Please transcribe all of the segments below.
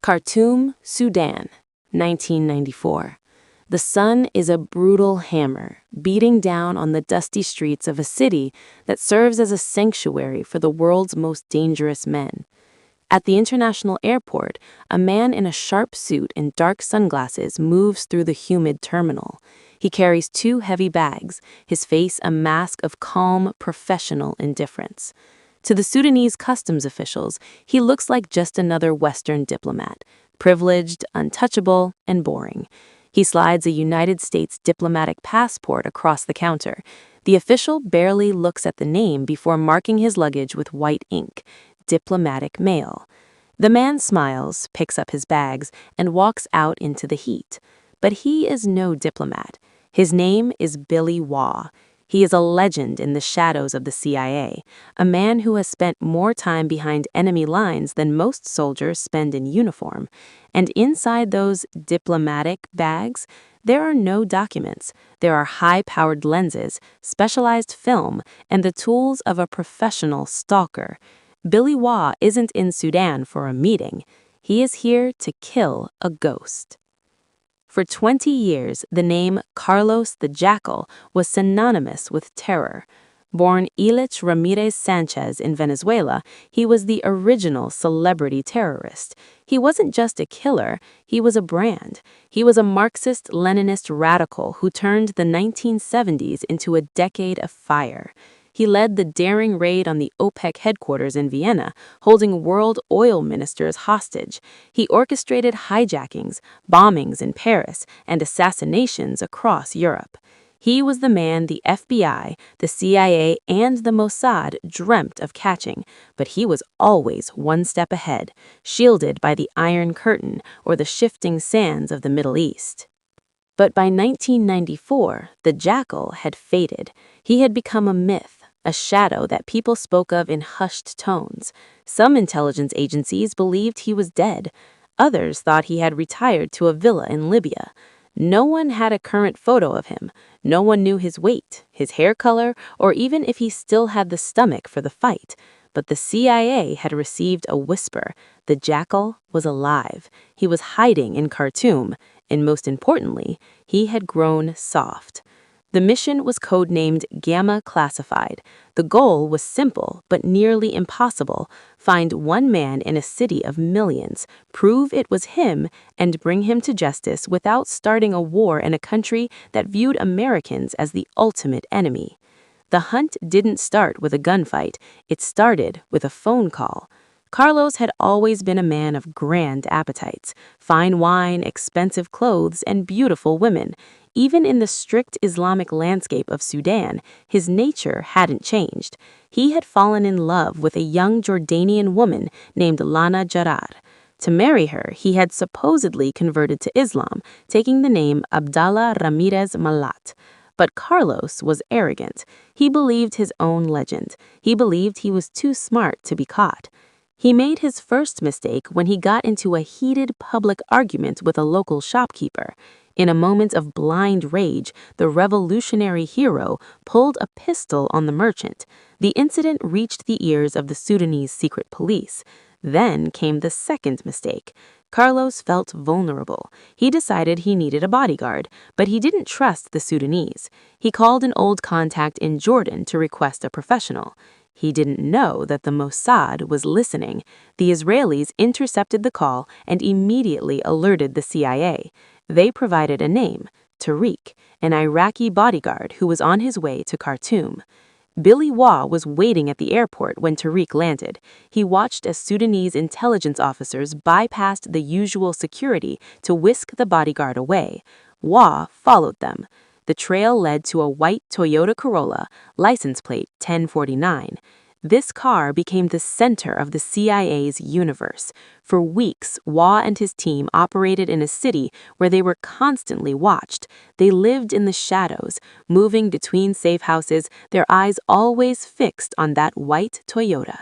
Khartoum, Sudan, 1994. The sun is a brutal hammer, beating down on the dusty streets of a city that serves as a sanctuary for the world's most dangerous men. At the international airport, a man in a sharp suit and dark sunglasses moves through the humid terminal. He carries two heavy bags, his face a mask of calm, professional indifference. To the Sudanese customs officials, he looks like just another Western diplomat, privileged, untouchable, and boring. He slides a United States diplomatic passport across the counter. The official barely looks at the name before marking his luggage with white ink, diplomatic mail. The man smiles, picks up his bags, and walks out into the heat. But he is no diplomat. His name is Billy Waugh. He is a legend in the shadows of the CIA, a man who has spent more time behind enemy lines than most soldiers spend in uniform. And inside those diplomatic bags, there are no documents. There are high-powered lenses, specialized film, and the tools of a professional stalker. Billy Waugh isn't in Sudan for a meeting. He is here to kill a ghost. For 20 years, the name Carlos the Jackal was synonymous with terror. Born Ilich Ramirez Sanchez in Venezuela, he was the original celebrity terrorist. He wasn't just a killer, he was a brand. He was a Marxist-Leninist radical who turned the 1970s into a decade of fire. He led the daring raid on the OPEC headquarters in Vienna, holding world oil ministers hostage. He orchestrated hijackings, bombings in Paris, and assassinations across Europe. He was the man the FBI, the CIA, and the Mossad dreamt of catching, but he was always one step ahead, shielded by the Iron Curtain or the shifting sands of the Middle East. But by 1994, the Jackal had faded. He had become a myth, a shadow that people spoke of in hushed tones. Some intelligence agencies believed he was dead. Others thought he had retired to a villa in Libya. No one had a current photo of him. No one knew his weight, his hair color, or even if he still had the stomach for the fight. But the CIA had received a whisper. The Jackal was alive. He was hiding in Khartoum, and most importantly, he had grown soft. The mission was codenamed Gamma Classified. The goal was simple but nearly impossible. Find one man in a city of millions, prove it was him, and bring him to justice without starting a war in a country that viewed Americans as the ultimate enemy. The hunt didn't start with a gunfight. It started with a phone call. Carlos had always been a man of grand appetites, fine wine, expensive clothes, and beautiful women. Even in the strict Islamic landscape of Sudan, his nature hadn't changed. He had fallen in love with a young Jordanian woman named Lana Jarrar. To marry her, he had supposedly converted to Islam, taking the name Abdallah Ramirez Malat. But Carlos was arrogant. He believed his own legend. He believed he was too smart to be caught. He made his first mistake when he got into a heated public argument with a local shopkeeper. In a moment of blind rage, the revolutionary hero pulled a pistol on the merchant. The incident reached the ears of the Sudanese secret police. Then came the second mistake. Carlos felt vulnerable. He decided he needed a bodyguard, but he didn't trust the Sudanese. He called an old contact in Jordan to request a professional. He didn't know that the Mossad was listening. The Israelis intercepted the call and immediately alerted the CIA. They provided a name, Tariq, an Iraqi bodyguard who was on his way to Khartoum. Billy Waugh was waiting at the airport when Tariq landed. He watched as Sudanese intelligence officers bypassed the usual security to whisk the bodyguard away. Waugh followed them. The trail led to a white Toyota Corolla, license plate 1049. This car became the center of the CIA's universe. For weeks, Waugh and his team operated in a city where they were constantly watched. They lived in the shadows, moving between safe houses, their eyes always fixed on that white Toyota.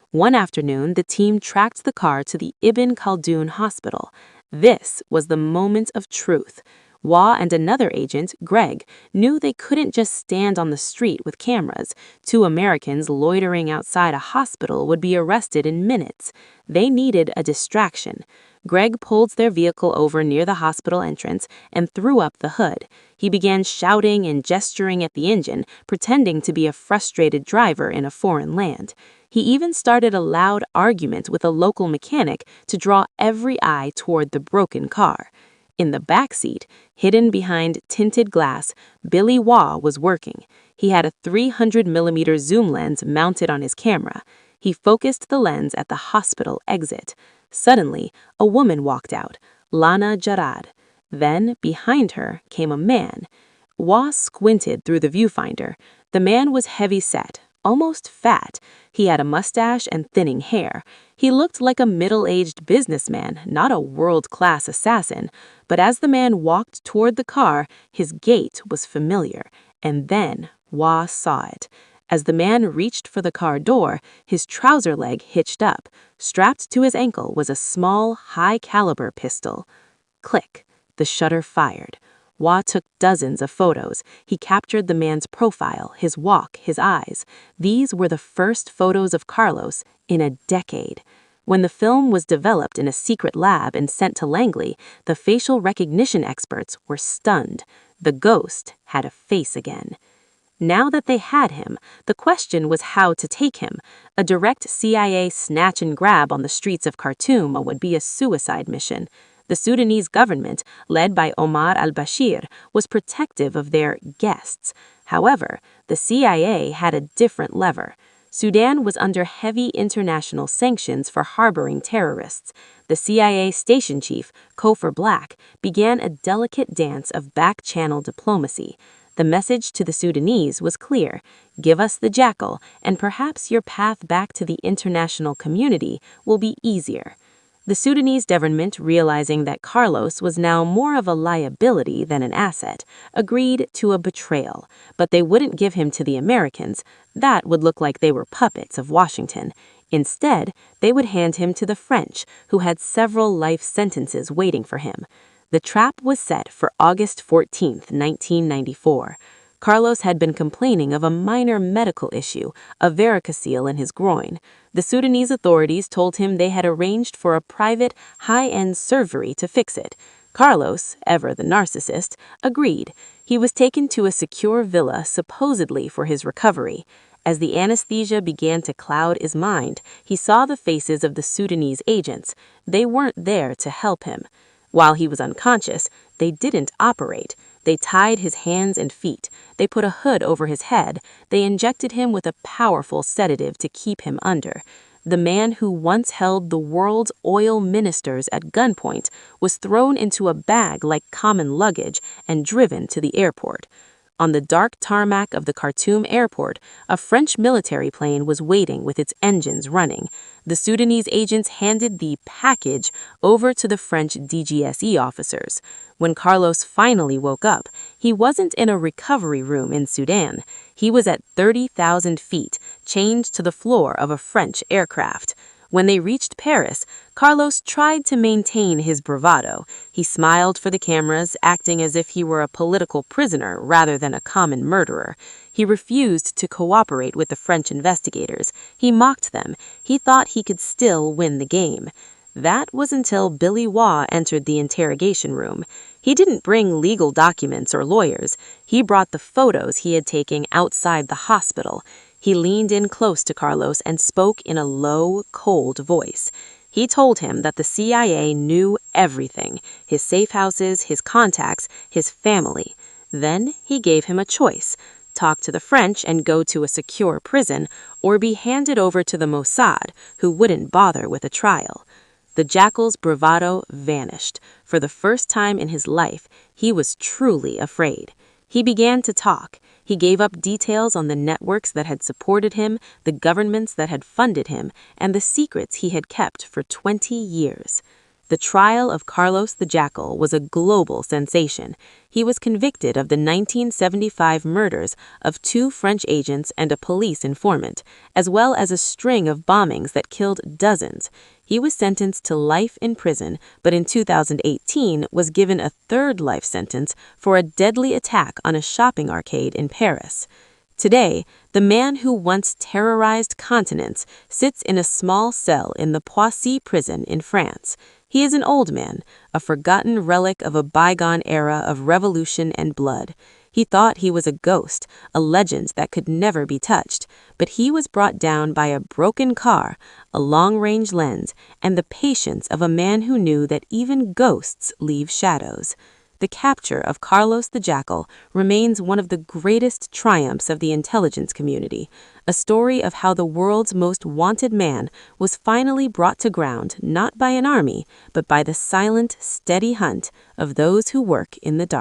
One afternoon, the team tracked the car to the Ibn Khaldun hospital. This was the moment of truth. Wah and another agent, Greg, knew they couldn't just stand on the street with cameras. Two Americans loitering outside a hospital would be arrested in minutes. They needed a distraction. Greg pulled their vehicle over near the hospital entrance and threw up the hood. He began shouting and gesturing at the engine, pretending to be a frustrated driver in a foreign land. He even started a loud argument with a local mechanic to draw every eye toward the broken car. In the back seat, hidden behind tinted glass, Billy Wah was working. He had a 300mm zoom lens mounted on his camera. He focused the lens at the hospital exit. Suddenly, a woman walked out, Lana Jarad. Then, behind her, came a man. Wah squinted through the viewfinder. The man was heavy-set, almost fat. He had a mustache and thinning hair. He looked like a middle-aged businessman, not a world-class assassin. But as the man walked toward the car, his gait was familiar. And then Wah saw it. As the man reached for the car door, his trouser leg hitched up. Strapped to his ankle was a small, high-caliber pistol. Click. The shutter fired. Wah took dozens of photos. He captured the man's profile, his walk, his eyes. These were the first photos of Carlos in a decade. When the film was developed in a secret lab and sent to Langley, the facial recognition experts were stunned. The ghost had a face again. Now that they had him, the question was how to take him. A direct CIA snatch and grab on the streets of Khartoum would be a suicide mission. The Sudanese government, led by Omar al-Bashir, was protective of their guests. However, the CIA had a different lever. Sudan was under heavy international sanctions for harboring terrorists. The CIA station chief, Kofor Black, began a delicate dance of back-channel diplomacy. The message to the Sudanese was clear: give us the Jackal, and perhaps your path back to the international community will be easier. The Sudanese government, realizing that Carlos was now more of a liability than an asset, agreed to a betrayal, but they wouldn't give him to the Americans. That would look like they were puppets of Washington. Instead, they would hand him to the French, who had several life sentences waiting for him. The trap was set for August 14, 1994. Carlos had been complaining of a minor medical issue, a varicocele in his groin. The Sudanese authorities told him they had arranged for a private, high-end surgery to fix it. Carlos, ever the narcissist, agreed. He was taken to a secure villa supposedly for his recovery. As the anesthesia began to cloud his mind, he saw the faces of the Sudanese agents. They weren't there to help him. While he was unconscious, they didn't operate. They tied his hands and feet. They put a hood over his head. They injected him with a powerful sedative to keep him under. The man who once held the world's oil ministers at gunpoint was thrown into a bag like common luggage and driven to the airport. On the dark tarmac of the Khartoum airport, a French military plane was waiting with its engines running. The Sudanese agents handed the package over to the French DGSE officers. When Carlos finally woke up, he wasn't in a recovery room in Sudan. He was at 30,000 feet, chained to the floor of a French aircraft. When they reached Paris, Carlos tried to maintain his bravado. He smiled for the cameras, acting as if he were a political prisoner rather than a common murderer. He refused to cooperate with the French investigators. He mocked them. He thought he could still win the game. That was until Billy Wah entered the interrogation room. He didn't bring legal documents or lawyers. He brought the photos he had taken outside the hospital. He leaned in close to Carlos and spoke in a low, cold voice. He told him that the CIA knew everything: his safe houses, his contacts, his family. Then he gave him a choice: talk to the French and go to a secure prison, or be handed over to the Mossad, who wouldn't bother with a trial. The Jackal's bravado vanished. For the first time in his life, he was truly afraid. He began to talk. He gave up details on the networks that had supported him, the governments that had funded him, and the secrets he had kept for 20 years. The trial of Carlos the Jackal was a global sensation. He was convicted of the 1975 murders of 2 French agents and a police informant, as well as a string of bombings that killed dozens. He was sentenced to life in prison, but in 2018 was given a 3rd life sentence for a deadly attack on a shopping arcade in Paris. Today, the man who once terrorized continents sits in a small cell in the Poissy prison in France. He is an old man, a forgotten relic of a bygone era of revolution and blood. He thought he was a ghost, a legend that could never be touched, but he was brought down by a broken car, a long-range lens, and the patience of a man who knew that even ghosts leave shadows. The capture of Carlos the Jackal remains one of the greatest triumphs of the intelligence community, a story of how the world's most wanted man was finally brought to ground not by an army, but by the silent, steady hunt of those who work in the dark.